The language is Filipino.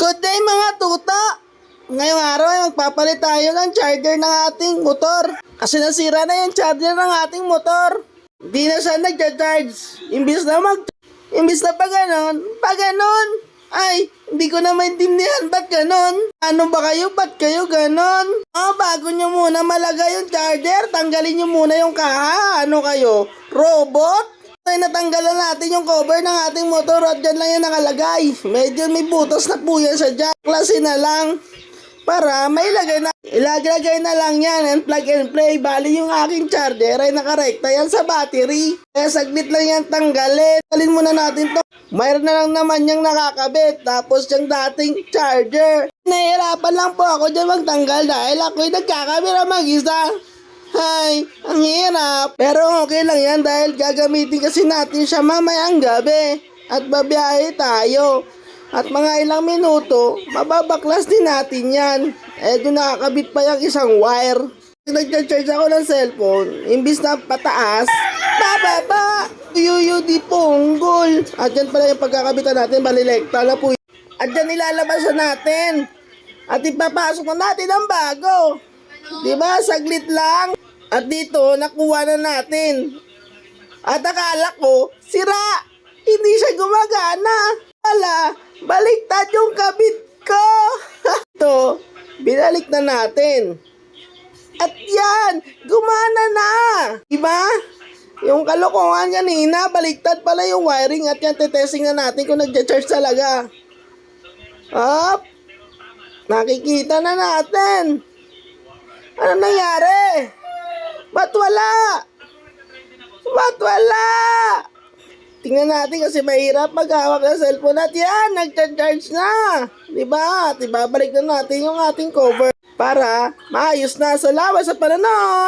Good day mga tuta! Ngayong araw ay magpapalit tayo ng charger ng ating motor. Kasi nasira na yung charger ng ating motor. Di na siya nagcha-charge. Imbis na pa ganon. Ay, hindi ko na maintindihan ba't ganon. Ano ba kayo? Ba't kayo ganon? Bago nyo muna malagay yung charger, tanggalin nyo muna yung kaha. Ano kayo? Robot? Ay, natanggalan natin yung cover ng ating motor at dyan lang yan nakalagay. Medyo may butas na po yan sa jack. Klase na lang. Para may ilagay na lang yan and plug and play. Bali yung aking charger ay nakarekta yan sa battery. Kaya saglit lang yan tanggalin. Talin muna natin to. Mayroon na lang naman yung nakakabit. Tapos yung dating charger. Nahihirapan lang po ako dyan magtanggal dahil ako'y nagkakamera mag-isa. Hay, ang hirap. Pero okay lang yan dahil gagamitin kasi natin siya mamayang gabi. At babiyahe tayo. At mga ilang minuto, mababaklas din natin yan. Doon nakakabit pa yung isang wire. Nag-charge ako ng cellphone, imbis na pataas, bababa. Yuyu di punggol. At yan pala yung pagkakabitan natin, balilekta na po. At yan ilalabas na natin. At ipapasok na natin ang bago. Diba? Saglit lang. At dito, nakuha na natin. At akala ko, sira. Hindi siya gumagana. Wala, baliktad yung kabit ko. Ito, binalik na natin. At yan, gumana na. Diba? Yung kalokohan kanina, baliktad pala yung wiring. At yan, tetesting na natin kung nag-charge talaga. Up. Nakikita na natin. Ano nangyari? Ba't wala? Tingnan natin kasi mahirap maghawak ng cellphone at yan, nag-charge na. Diba? At ibabalik na natin yung ating cover para maayos na. Salamat sa panonood!